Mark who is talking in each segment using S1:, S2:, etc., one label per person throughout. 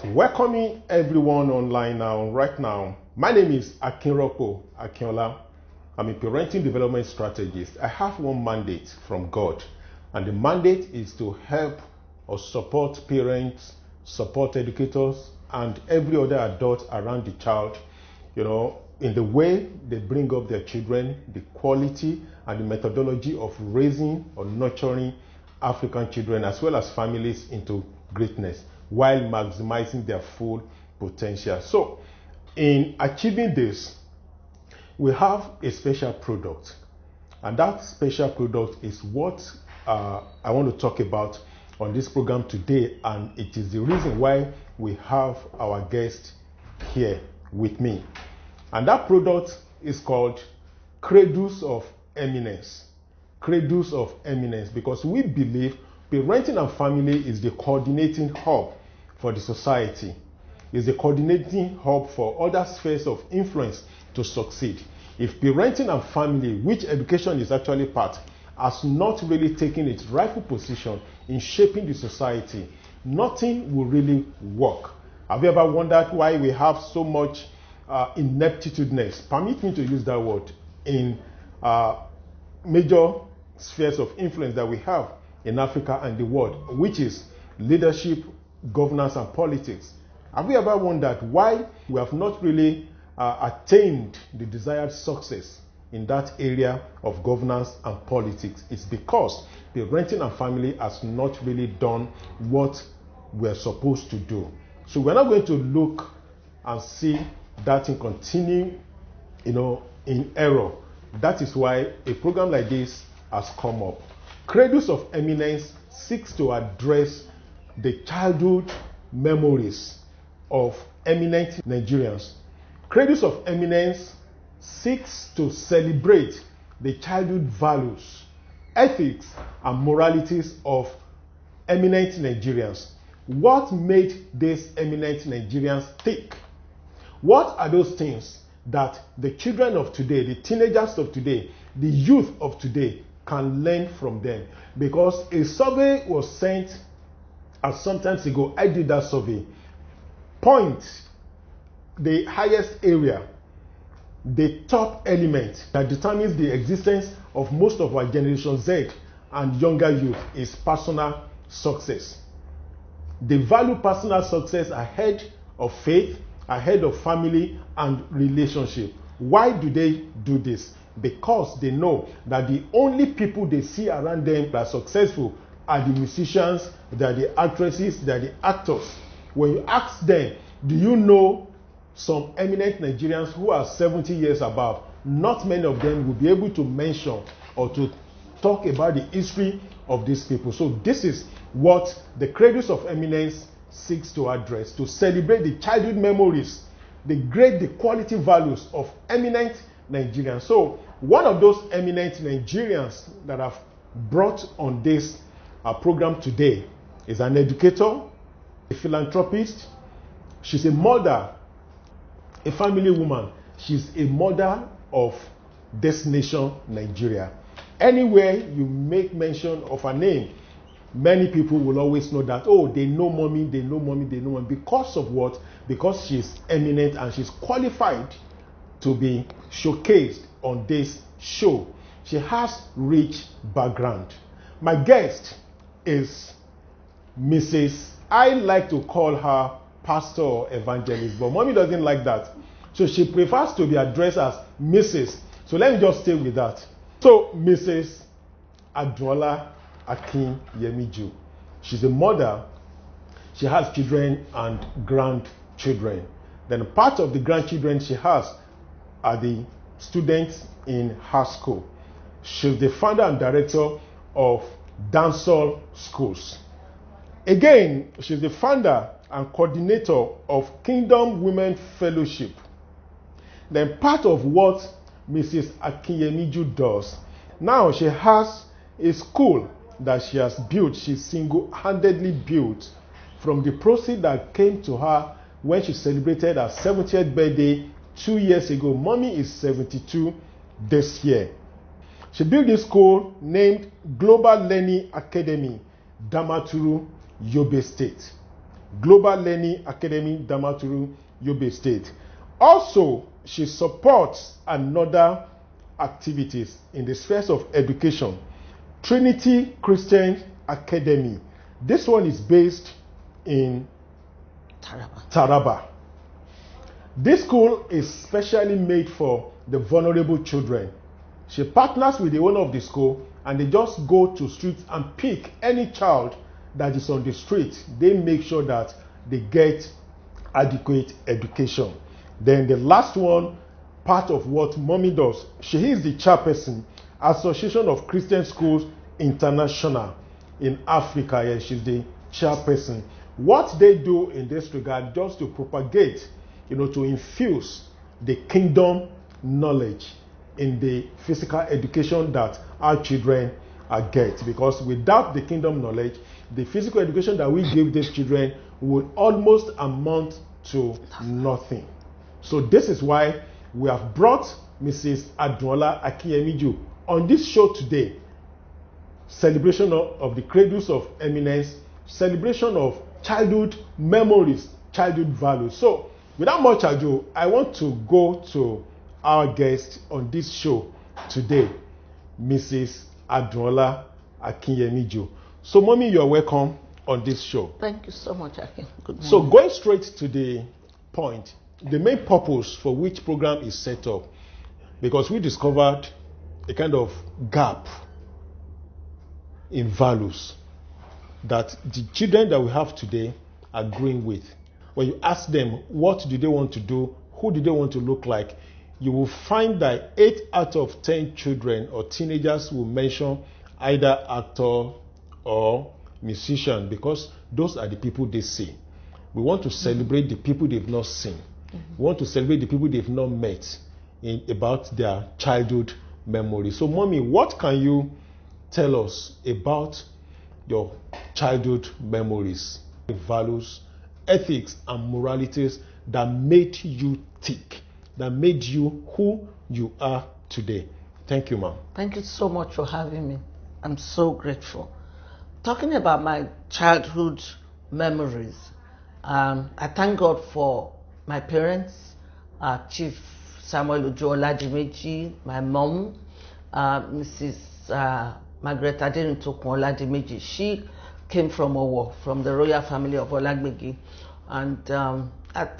S1: Welcoming everyone online right now. My name is Akinola. I'm a parenting development strategist. I have one mandate from God, and the mandate is to help or support parents, support educators, and every other adult around the child, in the way they bring up their children, the quality and the methodology of raising or nurturing African children as well as families into greatness, while maximizing their full potential. So, in achieving this, we have a special product, and that special product is what I want to talk about on this program today, and it is the reason why we have our guest here with me. And that product is called Cradles of Eminence. Cradles of Eminence, because we believe parenting and family is the coordinating hub for the society, is the coordinating hub for other spheres of influence to succeed. If parenting and family, which education is actually part, has not really taken its rightful position in shaping the society, nothing will really work. Have you ever wondered why we have so much ineptitudeness, permit me to use that word, in major spheres of influence that we have in Africa and the world, which is leadership, governance, and politics? Have we ever wondered why we have not really attained the desired success in that area of governance and politics? It's because parenting and family has not really done what we're supposed to do. So we're not going to look and see that in continue, in error. That is why a program like this has come up. Cradles of Eminence seeks to address the childhood memories of eminent Nigerians. Cradles of Eminence seeks to celebrate the childhood values, ethics, and moralities of eminent Nigerians. What made these eminent Nigerians tick? What are those things that the children of today, the teenagers of today, the youth of today can learn from them? Because a survey was sent some time ago. I did that survey. Point the highest area, the top element that determines the existence of most of our Generation Z and younger youth is personal success. They value personal success ahead of faith, ahead of family and relationship. Why do they do this? Because they know that the only people they see around them that are successful are the musicians, they are the actresses, they are the actors. When you ask them, do you know some eminent Nigerians who are 70 years above? Not many of them will be able to mention or to talk about the history of these people. So this is what the Cradles of Eminence seeks to address, to celebrate the childhood memories, the quality values of eminent Nigerians. So one of those eminent Nigerians that I've brought on this program today is an educator, a philanthropist. She's a mother, a family woman. She's a mother of this nation, Nigeria. Anywhere you make mention of her name, many people will always know that, oh, they know mommy, they know mommy, they know mommy. Because of what? Because she's eminent and she's qualified to be showcased on this show. She has rich background. My guest is Mrs. I like to call her pastor or evangelist, but mommy doesn't like that. So she prefers to be addressed as Mrs. So let me just stay with that. So Mrs. Adun Akinyemiju. She's a mother. She has children and grandchildren. Then part of the grandchildren she has are the students in her school. She's the founder and director of Dansol schools. Again, she's the founder and coordinator of Kingdom Women Fellowship. Then part of what Mrs. Akinyemiju does, now she has a school that she has built. She single-handedly built from the proceeds that came to her when she celebrated her 70th birthday 2 years ago. Mommy is 72 this year. She built this school named Global Learning Academy, Damaturu, Yobe State. Global Learning Academy, Damaturu, Yobe State. Also, she supports another activities in the spheres of education, Trinity Christian Academy. This one is based in Taraba. This school is specially made for the vulnerable children. She partners with the owner of the school, and they just go to streets and pick any child that is on the street. They make sure that they get adequate education. Then the last one, part of what mommy does, she is the chairperson, Association of Christian Schools International in Africa. And she's the chairperson. What they do in this regard, just to propagate, to infuse the kingdom knowledge in the physical education that our children get. Because without the kingdom knowledge, the physical education that we give these children would almost amount to nothing. So this is why we have brought Mrs. Adun Akinyemiju on this show today. Celebration of the Cradles of Eminence, celebration of childhood memories, childhood values. So without much ado, I want to go to our guest on this show today, Mrs. Adun Akinyemiju. So mommy, you're welcome on this show.
S2: Thank you so much, Akin. Good morning.
S1: So going straight to the point, the main purpose for which program is set up, because we discovered a kind of gap in values that the children that we have today are growing with. When you ask them what do they want to do, who do they want to look like, you will find that 8 out of 10 children or teenagers will mention either actor or musician, because those are the people they see. We want to celebrate the people they've not seen. We want to celebrate the people they've not met about their childhood memories. So mommy, what can you tell us about your childhood memories, values, ethics, and moralities that made you tick, that made you who you are today? Thank you, ma'am.
S2: Thank you so much for having me. I'm so grateful. Talking about my childhood memories, I thank God for my parents, Chief Samuel Ojo-Oladimeji, my mom, Mrs. Margaret Adun Oladimeji. She came from Owo, from the royal family of Olagbegi, and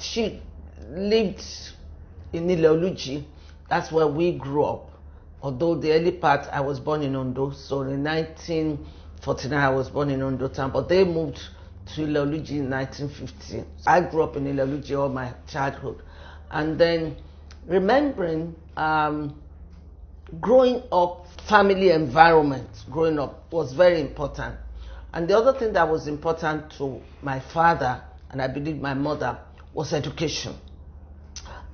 S2: she lived in Ileoluji. That's where we grew up. Although the early part, I was born in Ondo, so in 1949 I was born in Ondo town, but they moved to Ileoluji in 1950. I grew up in Ileoluji all my childhood. And then remembering growing up, family environment growing up was very important. And the other thing that was important to my father, and I believe my mother, was education.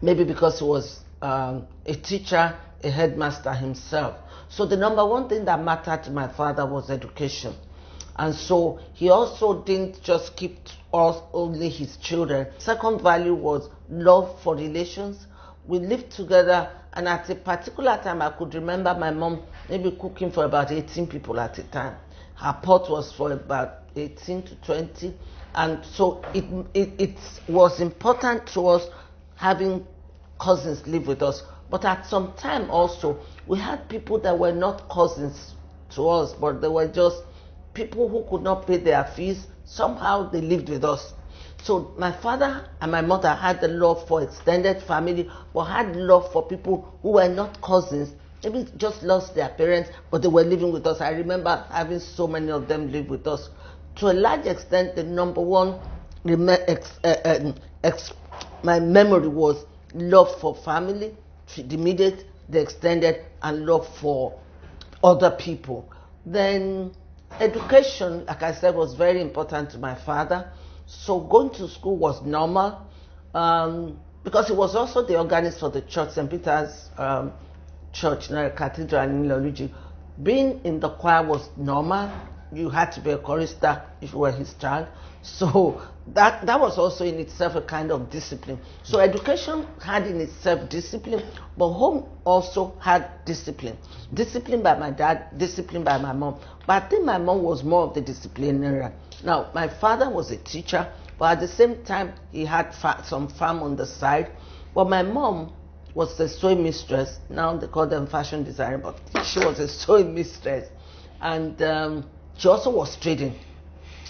S2: Maybe because he was a teacher, a headmaster himself. So the number one thing that mattered to my father was education. And so he also didn't just keep us only his children. Second value was love for relations. We lived together, and at a particular time I could remember my mom maybe cooking for about 18 people at a time. Her pot was for about 18 to 20. And so it was important to us having cousins live with us. But at some time also, we had people that were not cousins to us, but they were just people who could not pay their fees. Somehow they lived with us. So my father and my mother had the love for extended family, but had love for people who were not cousins, maybe just lost their parents, but they were living with us. I remember having so many of them live with us. To a large extent, the number one my memory was love for family, the immediate, the extended, and love for other people. Then education, like I said, was very important to my father. So going to school was normal, because he was also the organist for the church, St. Peter's Church, Cathedral in Ileoluji. Being in the choir was normal. You had to be a chorister if you were his child. So that was also in itself a kind of discipline. So education had in itself discipline, but home also had discipline. Discipline by my dad, discipline by my mom. But I think my mom was more of the disciplinarian. Now, my father was a teacher, But at the same time, he had some farm on the side. But my mom was a sewing mistress. Now they call them fashion designer, but she was a sewing mistress. And she also was trading.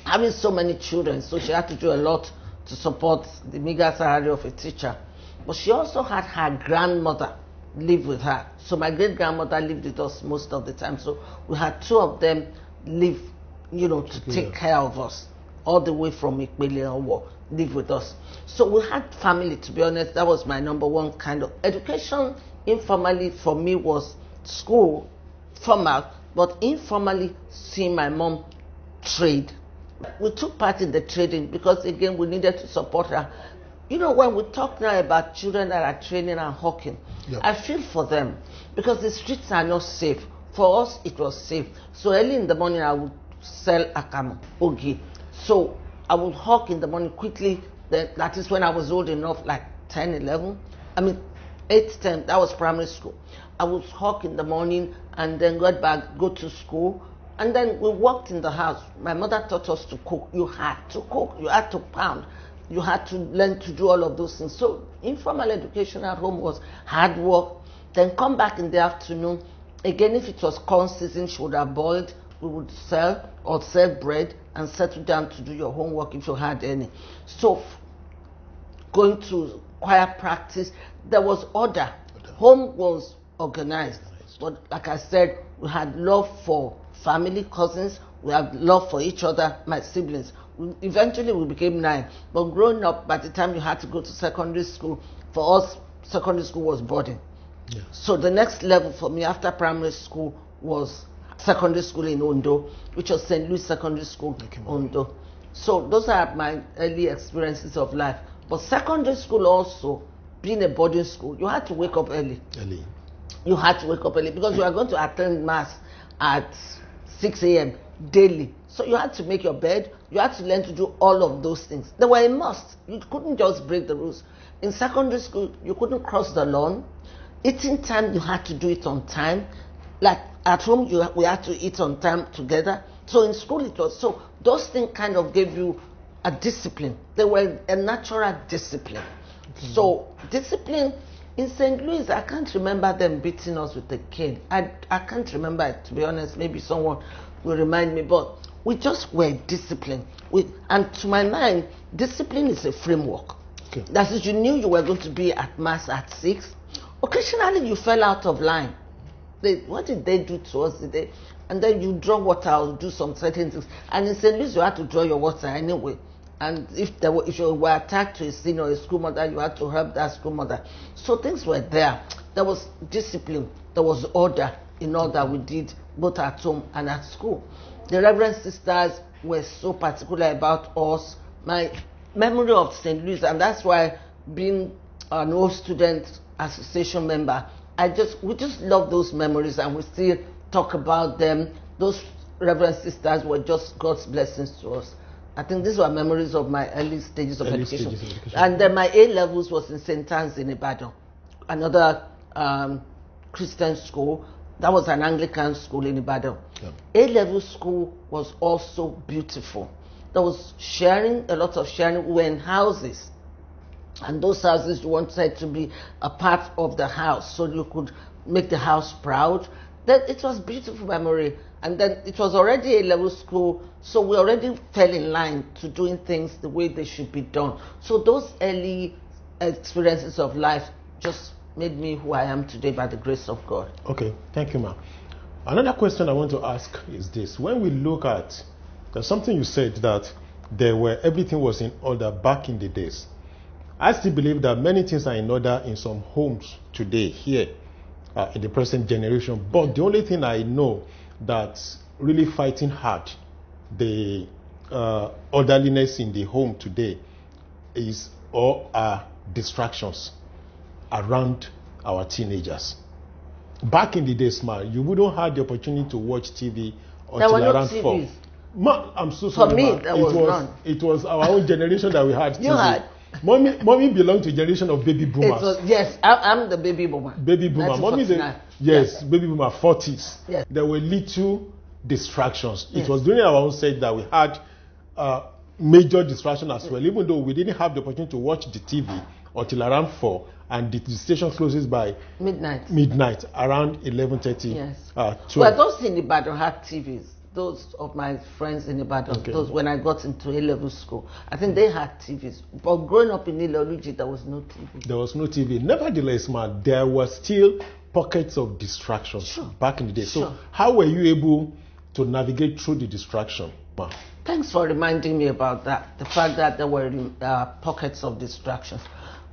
S2: Having so many children, so she had to do a lot to support the meager salary of a teacher. But she also had her grandmother live with her. So my great-grandmother lived with us most of the time. So we had two of them live, to take care of us all the way from Ikpele or live with us. So we had family, to be honest. That was my number one kind of education. Informally for me was school, formal, but informally seeing my mom trade. We took part in the trading because, again, we needed to support her. When we talk now about children that are training and hawking, I feel for them because the streets are not safe. For us, it was safe. So early in the morning, I would sell akamu, ogi. So I would hawk in the morning quickly. That is when I was old enough, like 10, 11. 8, 10, that was primary school. I would hawk in the morning and then go back, go to school. And then we worked in the house. My mother taught us to cook. You had to cook. You had to pound. You had to learn to do all of those things. So informal education at home was hard work. Then come back in the afternoon. Again, if it was corn season, she would have boiled. We would sell or sell bread and settle down to do your homework if you had any. So going to choir practice, there was order. Home was organized. But like I said, we had love for family, cousins. We had love for each other, my siblings. Eventually we became 9. But growing up, by the time you had to go to secondary school, for us, secondary school was boarding. Yeah. So the next level for me after primary school was secondary school in Ondo, which was St. Louis Secondary School, Ondo. So those are my early experiences of life. But secondary school also, being a boarding school, you had to wake up early. You had to wake up early because you are going to attend mass at 6 a.m. daily. So you had to make your bed. You had to learn to do all of those things. They were a must. You couldn't just break the rules. In secondary school, you couldn't cross the lawn. Eating time, you had to do it on time. Like at home, we had to eat on time together. So in school, it was so. Those things kind of gave you a discipline. They were a natural discipline. So discipline in St. Louis, I can't remember them beating us with a cane. I can't remember it, to be honest. Maybe someone will remind me. But we just were disciplined. And to my mind, discipline is a framework. That is, you knew you were going to be at mass at 6. Occasionally, you fell out of line. What did they do to us? And then you draw water or do some certain things. And in St. Louis, you had to draw your water anyway. And if you were attacked to a senior or a school mother, you had to help that school mother. So things were there. There was discipline. There was order in all that we did, both at home and at school. The Reverend Sisters were so particular about us. My memory of St. Louis, and that's why being an old student association member, we just love those memories, and we still talk about them. Those Reverend Sisters were just God's blessings to us. I think these were memories of my early stages of education. And then my A-levels was in St. Anne's in Ibadan, another Christian school. That was an Anglican school in Ibadan. A-level school was also beautiful. There was sharing, a lot of sharing. We were in houses. And those houses you wanted to be a part of the house so you could make the house proud. Then it was beautiful memory. And then it was already a level school, so we already fell in line to doing things the way they should be done. So those early experiences of life just made me who I am today by the grace of God.
S1: Okay, thank you, ma'am. Another question I want to ask is this. When we look at, there's something you said that everything was in order back in the days. I still believe that many things are in order in some homes today, here, in the present generation. But the only thing I know that's really fighting hard the orderliness in the home today is all our distractions around our teenagers. Back in the days, man, you wouldn't have the opportunity to watch TV until around 4. Man, I'm so sorry.
S2: For me,
S1: man.
S2: there was none.
S1: It was our own generation that we had TV.
S2: You had.
S1: Mommy belonged to a generation of baby boomers.
S2: Yes, I'm the baby boomer.
S1: Baby boomer. Mommy, baby boomer, 40s.
S2: Yes.
S1: There were little distractions.
S2: Yes.
S1: It was during our own set that we had major distraction as well, even though we didn't have the opportunity to watch the TV until around 4, and the station closes by midnight around 11:30.
S2: Yes.
S1: 12.
S2: Well, those in Ibadan had TVs. Those of my friends in Ibadan, those when I got into A-level school, I think they had TVs. But growing up in Iloruji, there was no TV.
S1: There was no TV. Nevertheless, there was still pockets of distractions back in the day. So how were you able to navigate through the distraction, ma?
S2: Thanks for reminding me about that. The fact that there were pockets of distractions.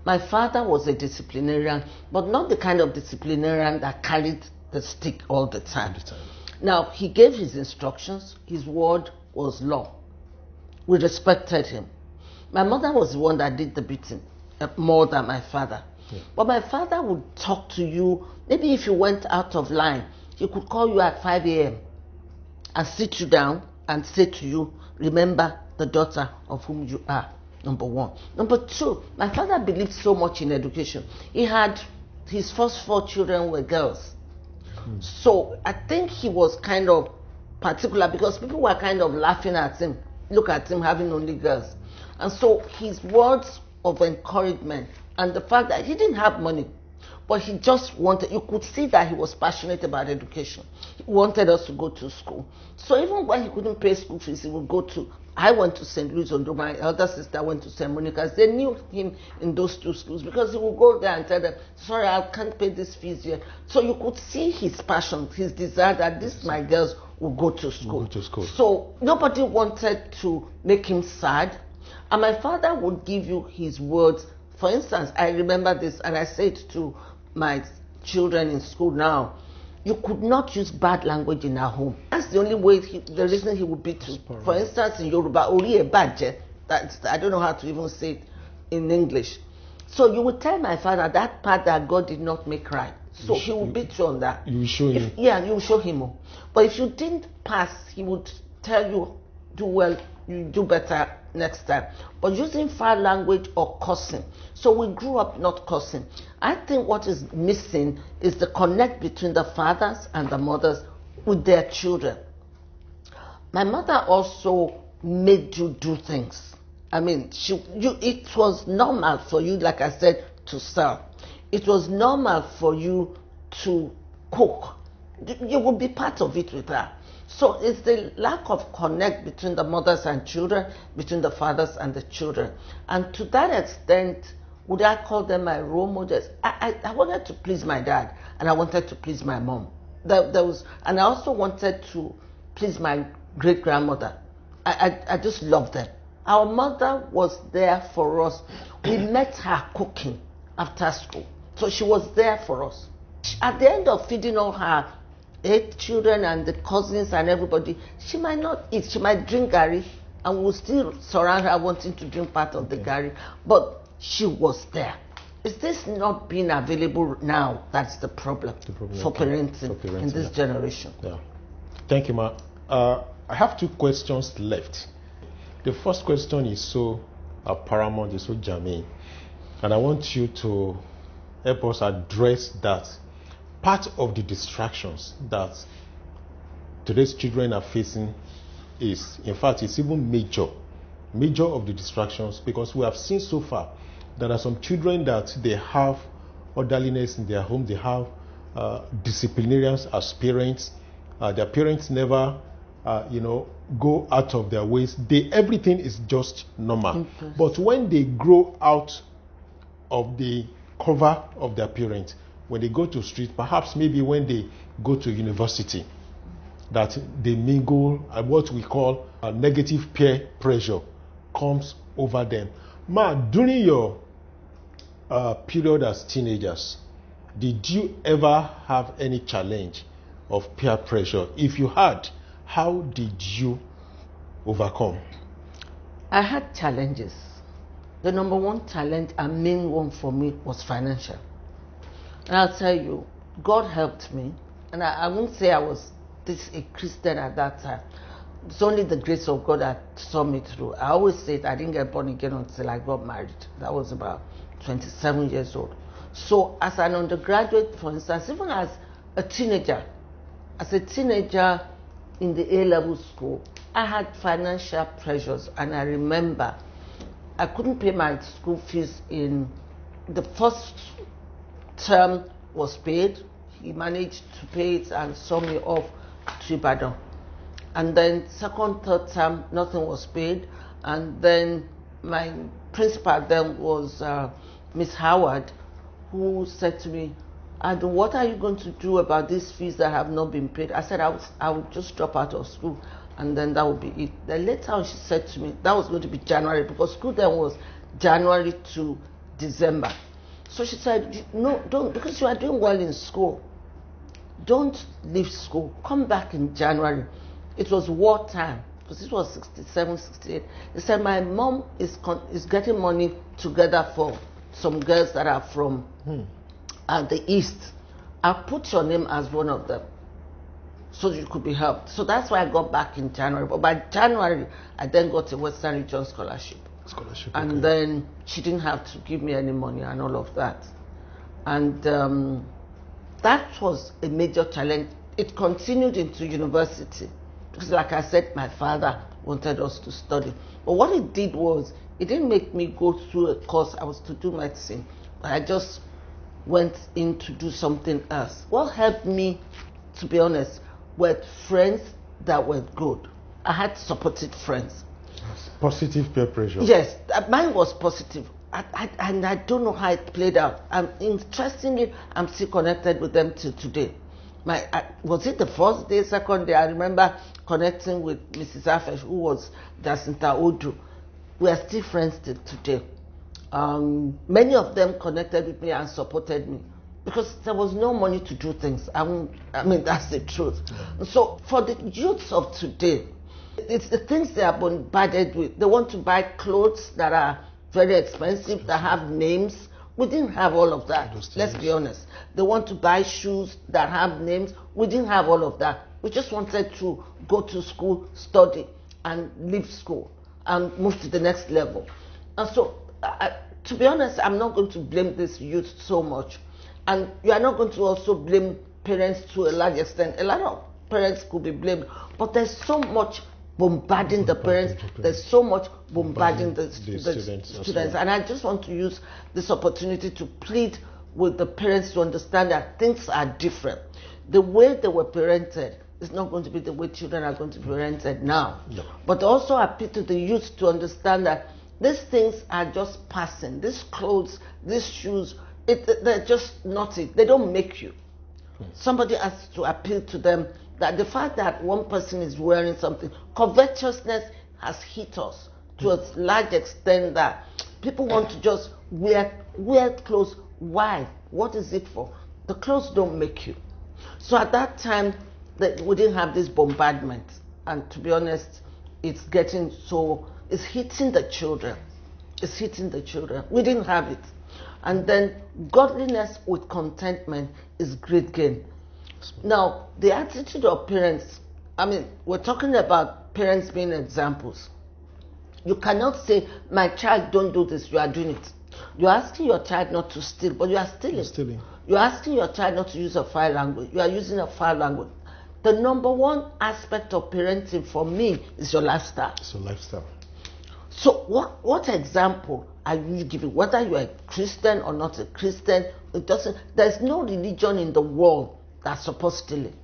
S2: My father was a disciplinarian, but not the kind of disciplinarian that carried the stick all the time. Now, he gave his instructions. His word was law. We respected him. My mother was the one that did the beating more than my father. Yeah. But my father would talk to you. Maybe if you went out of line, he could call you at 5 a.m. and sit you down and say to you, remember the daughter of whom you are, number one. Number two, my father believed so much in education. He had, his first 4 children were girls. So I think he was kind of particular because people were kind of laughing at him, look at him having only girls. And so his words of encouragement and the fact that he didn't have money, but he just wanted, you could see that he was passionate about education. He wanted us to go to school. So even when he couldn't pay school fees, he would go to, I went to St. Louis Ondo, my elder sister went to St. Monica's. They knew him in those 2 schools because he would go there and tell them, sorry, I can't pay this fees yet. So you could see his passion, his desire that my girls will go to school. So nobody wanted to make him sad. And my father would give you his words. For instance, I remember this, and I say it to my children in school now. You could not use bad language in our home. That's the only way, the reason he would beat you. For instance, in Yoruba, Ori Ebaje, I don't know how to even say it in English. So you would tell my father that part that God did not make right. So he would beat you on that.
S1: You will show him.
S2: Yeah, you will show him. But if you didn't pass, he would tell you, do well, you do better next time. But using foul language or cursing. So we grew up not cursing. I think what is missing is the connect between the fathers and the mothers with their children. My mother also made you do things. I mean, it was normal for you, like I said, to serve. It was normal for you to cook. You would be part of it with her. So it's the lack of connect between the mothers and children, between the fathers and the children. And to that extent, would I call them my role models? I wanted to please my dad, and I wanted to please my mom. And I also wanted to please my great-grandmother. I just loved them. Our mother was there for us. We met her cooking after school. So she was there for us. At the end of feeding all her 8 children and the cousins and everybody, she might not eat. She might drink gari, and we'll still surround her wanting to drink part of the gari. But she was there. Is this not being available now? That's the problem, for parenting in this generation.
S1: Yeah. Thank you, Ma. I have 2 questions left. The first question is so paramount, is so germane, and I want you to help us address that. Part of the distractions that today's children are facing is, in fact, it's even major of the distractions, because we have seen so far that there are some children that they have orderliness in their home, they have disciplinarians as parents. Their parents never, go out of their ways. Everything is just normal. But when they grow out of the cover of their parents, when they go to street, perhaps maybe when they go to university, that they mingle, and what we call a negative peer pressure comes over them. Ma, during your period as teenagers, did you ever have any challenge of peer pressure? If you had, how did you overcome?
S2: I had challenges. The number one challenge and main one for me was financial. And I'll tell you, God helped me. And I won't say I was a Christian at that time. It's only the grace of God that saw me through. I always say I didn't get born again until I got married. That was about 27 years old. So as an undergraduate, for instance, even as a teenager, in the A-level school, I had financial pressures, and I remember I couldn't pay my school fees in the first term was paid. He managed to pay it and saw me off to Ibadan. And then second, third term, nothing was paid. And then my principal then was Miss Howard, who said to me, Adun, what are you going to do about these fees that have not been paid? I said, I would just drop out of school, and then that would be it. Then later on, she said to me, that was going to be January, because school then was January to December. So she said, no, don't, because you are doing well in school. Don't leave school. Come back in January. It was wartime, because it was 67, 68. They said, my mom is getting money together for some girls that are from the East. I'll put your name as one of them, so you could be helped. So that's why I got back in January. But by January, I then got a Western Region scholarship. And
S1: okay.
S2: Then she didn't have to give me any money and all of that. And that was a major challenge. It continued into university, because like I said, my father wanted us to study. But what it did was, it didn't make me go through a course. I was to do medicine, but I just went in to do something else. What helped me, to be honest, were friends that were good. I had supported friends.
S1: Positive peer pressure.
S2: Yes, mine was positive. And I don't know how it played out. Interestingly, I'm still connected with them till today. Was it the first day, second day? I remember connecting with Mrs. Afesh, who was Dasinta Odu. We are still friends till today. Many of them connected with me and supported me, because there was no money to do things. I mean, that's the truth. Yeah. So for the youths of today, it's the things they are bombarded with. They want to buy clothes that are very expensive, that have names. We didn't have all of that. Let's be honest. They want to buy shoes that have names. We didn't have all of that. We just wanted to go to school, study, and leave school and move to the next level. And so, to be honest, I'm not going to blame this youth so much. And you are not going to also blame parents to a large extent. A lot of parents could be blamed, but there's so much bombarding the parents, there's so much bombarding the students. And I just want to use this opportunity to plead with the parents to understand that things are different. The way they were parented is not going to be the way children are going to be parented now. No. But also appeal to the youth to understand that these things are just passing. These clothes, these shoes, they're just not it. They don't make you. Somebody has to appeal to them that the fact that one person is wearing something, covetousness has hit us to a large extent that people want to just wear clothes. Why? What is it for? The clothes don't make you. So at that time, we didn't have this bombardment. And to be honest, it's hitting the children. It's hitting the children. We didn't have it. And then godliness with contentment is great gain. Now, the attitude of parents, we're talking about parents being examples. You cannot say, my child, don't do this, you are doing it. You're asking your child not to steal, but you are stealing. You're asking your child not to use a foul language, you are using a foul language. The number one aspect of parenting for me is your lifestyle.
S1: It's your lifestyle.
S2: So what example are you giving? Whether you are a Christian or not a Christian, there's no religion in the world that supports stealing.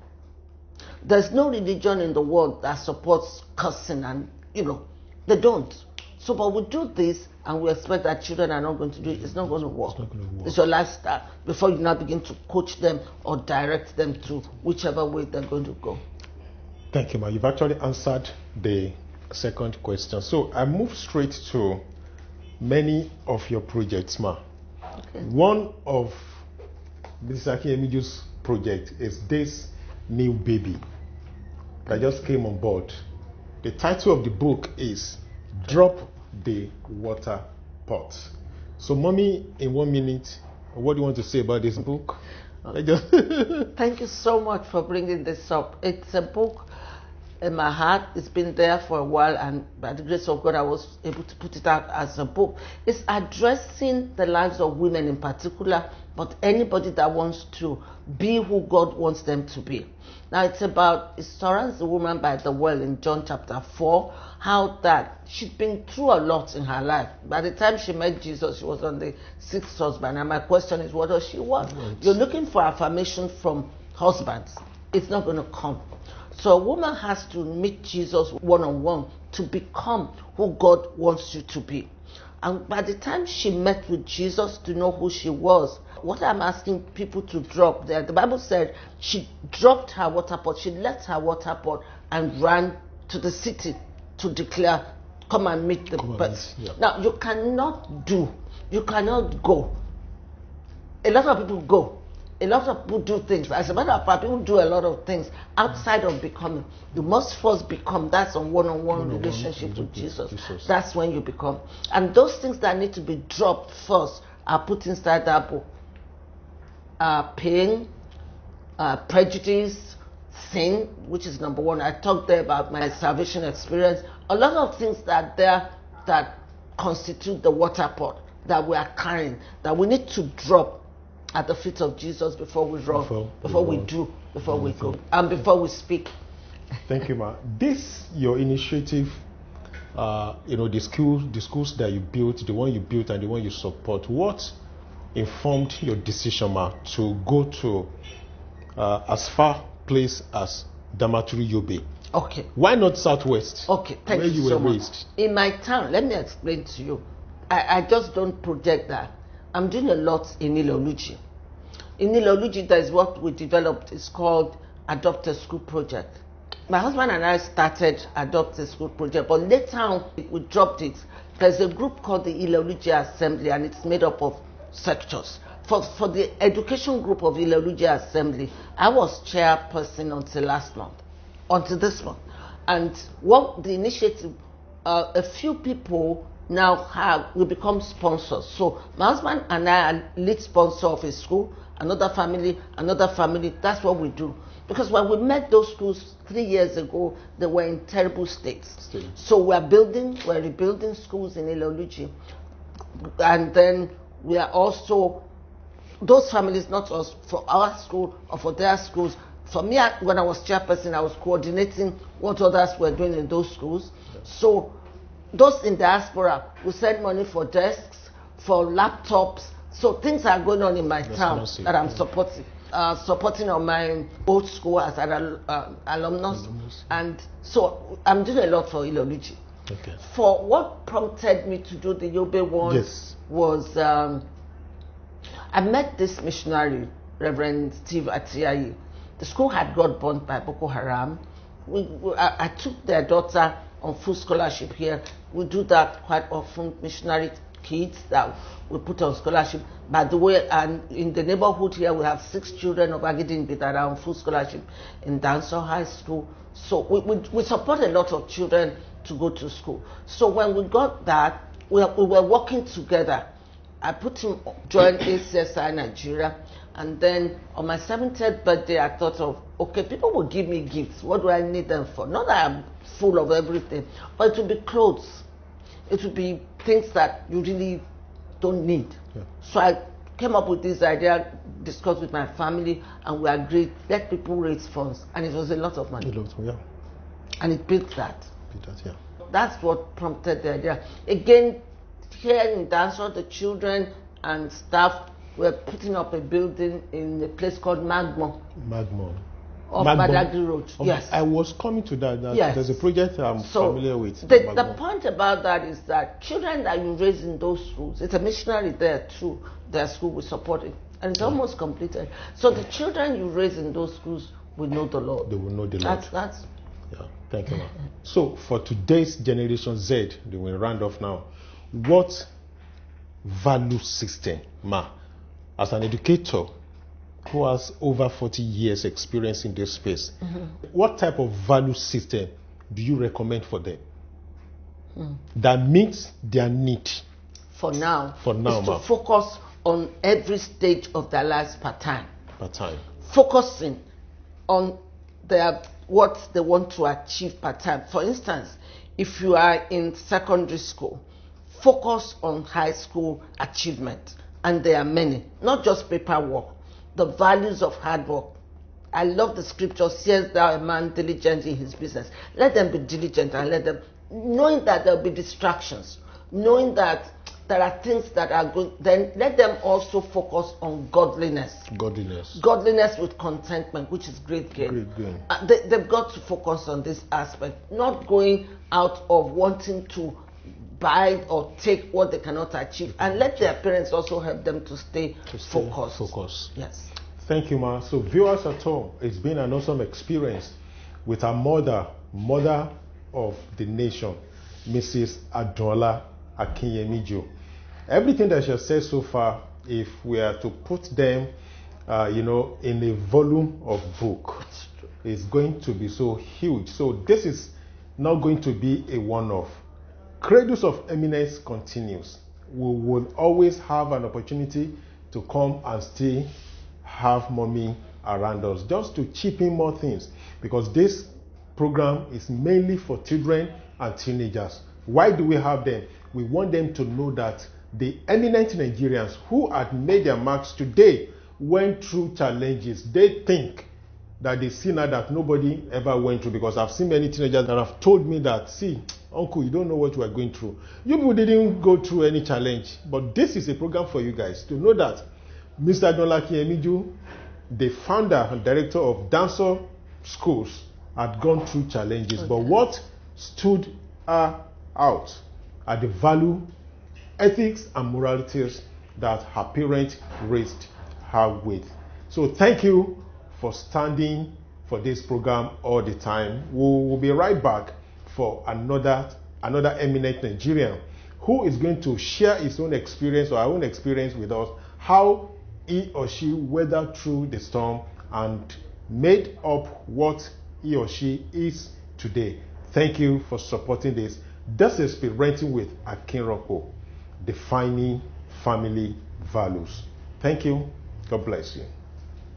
S2: There's no religion in the world that supports cursing, and they don't. So, but we do this and we expect that children are not going to do it. It's not going to work. It's your lifestyle before you now begin to coach them or direct them to whichever way they're going to go.
S1: Thank you, ma. You've actually answered the second question. So I move straight to many of your projects, ma. Okay. One of Mrs. Akinyemiju's project is this new baby that just came on board. The title of the book is Drop the Water Pot. So, mommy, in 1 minute, what do you want to say about this book?
S2: Thank you so much for bringing this up. It's a book in my heart. It's been there for a while, and by the grace of God, I was able to put it out as a book. It's addressing the lives of women in particular, but anybody that wants to be who God wants them to be. Now it surrounds the woman by the well in John chapter 4, how that she'd been through a lot in her life. By the time she met Jesus, she was on the 6th husband. And my question is, what does she want? Right. You're looking for affirmation from husbands. It's not going to come. So a woman has to meet Jesus one-on-one to become who God wants you to be. And by the time she met with Jesus to know who she was, what I'm asking people to drop there, the Bible said she dropped her water pot, she left her water pot and ran to the city to declare, come and meet the person. Yeah. Now, you cannot go. A lot of people go. A lot of people do things. As a matter of fact, people do a lot of things outside of becoming. You must first become. That's a one-on-one relationship with Jesus. That's when you become. And those things that need to be dropped first are put inside that book. Pain, prejudice, sin, which is number one. I talked there about my salvation experience. A lot of things that there that constitute the water pot that we are carrying, that we need to drop at the feet of Jesus before we run, before we do, before we go, and before we speak.
S1: Thank you, ma. This, your initiative, the schools that you built, the one you built and the one you support, what informed your decision, ma, to go to as far place as Damaturu Yobe?
S2: Okay.
S1: Why not Southwest?
S2: Okay, thank you so much. In my town, let me explain to you. I just don't project that. I'm doing a lot in Iloluji. In Iloluji, there is what we developed. It's called Adopt a School Project. My husband and I started Adopt a School Project, but later on, we dropped it. There's a group called the Iloluji Assembly, and it's made up of sectors. For the education group of Iloluji Assembly, I was chairperson until last month, until this month. And what the initiative, a few people now we become sponsors. So my husband and I are lead sponsor of a school, another family. That's what we do. Because when we met those schools 3 years ago, they were in terrible states. So we're rebuilding schools in Iloluji. And then we are also, those families, not us, for our school or for their schools. For me, when I was chairperson, I was coordinating what others were doing in those schools. So those in diaspora will send money for desks, for laptops. So things are going on in my town that I'm supporting. Supporting on my old school as an alumnus. And so I'm doing a lot for Iloluji.
S1: Okay.
S2: For what prompted me to do the Yobe one was I met this missionary, Reverend Steve Atiayi. The school had got burnt by Boko Haram. I took their daughter on full scholarship here. We do that quite often, missionary kids that we put on scholarship. By the way, and in the neighborhood here, we have 6 children of Agidingbi that are on full scholarship in Dansol High School. So we support a lot of children to go to school. So when we got that, we were working together. I put him join ACSI Nigeria, and then on my 70th birthday, I thought of, okay, people will give me gifts. What do I need them for? Not that I'm full of everything, but it will be clothes. It will be things that you really don't need. Yeah. So I came up with this idea, discussed with my family, and we agreed, let people raise funds. And it was a lot of money.
S1: Yeah.
S2: And it built that.
S1: Yeah.
S2: That's what prompted the idea. Again, here in Dansol, the children and staff were putting up a building in a place called Magmo. Off Badagry Road. Yes.
S1: I was coming to that. Yes. There's a project I'm familiar with.
S2: The point about that is that children that you raise in those schools, it's a missionary there too, their school will support it. And it's almost completed. So the children you raise in those schools will know the Lord.
S1: They will know the Lord.
S2: That's
S1: yeah. Thank you, ma. So for today's generation Z, they will round off now. What value system, ma, as an educator who has over 40 years experience in this space, what type of value system do you recommend for them that meets their need?
S2: For now,
S1: is
S2: to focus on every stage of their lives per time. Focusing on what they want to achieve per time. For instance, if you are in secondary school, focus on high school achievement. and there are many, not just paperwork, the values of hard work. I love the scripture, says thou a man diligent in his business. Let them be diligent, and let them, knowing that there will be distractions, knowing that there are things that are good, then let them also focus on godliness. Godliness with contentment, which is great gain. They've got to focus on this aspect, not going out of wanting to buy or take what they cannot achieve, and let their parents also help them to stay focused. Yes.
S1: Thank you, Ma. So viewers at home, it's been an awesome experience with our mother of the nation, Mrs. Adun Akinyemiju. Everything that she has said so far, if we are to put them, in a volume of book, it's going to be so huge. So this is not going to be a one-off. Cradles of Eminence continues. We will always have an opportunity to come and still have mommy around us, just to chip in more things, because this program is mainly for children and teenagers. Why do we have them? We want them to know that the eminent Nigerians who had made their marks today went through challenges. They think that they see now that nobody ever went through, because I've seen many teenagers that have told me that, see, uncle, you don't know what you are going through. You people didn't go through any challenge, but this is a program for you guys to know that Mr. Adun Akinyemiju, the founder and director of Dansol schools, had gone through challenges. But what stood her out are the value, ethics, and moralities that her parents raised her with. So thank you for standing for this program all the time. We will be right back for another eminent Nigerian who is going to share his own experience or our own experience with us, how he or she weathered through the storm and made up what he or she is today. Thank you for supporting this. This is Parenting with Akinyemiju, defining family values. Thank you. God bless you.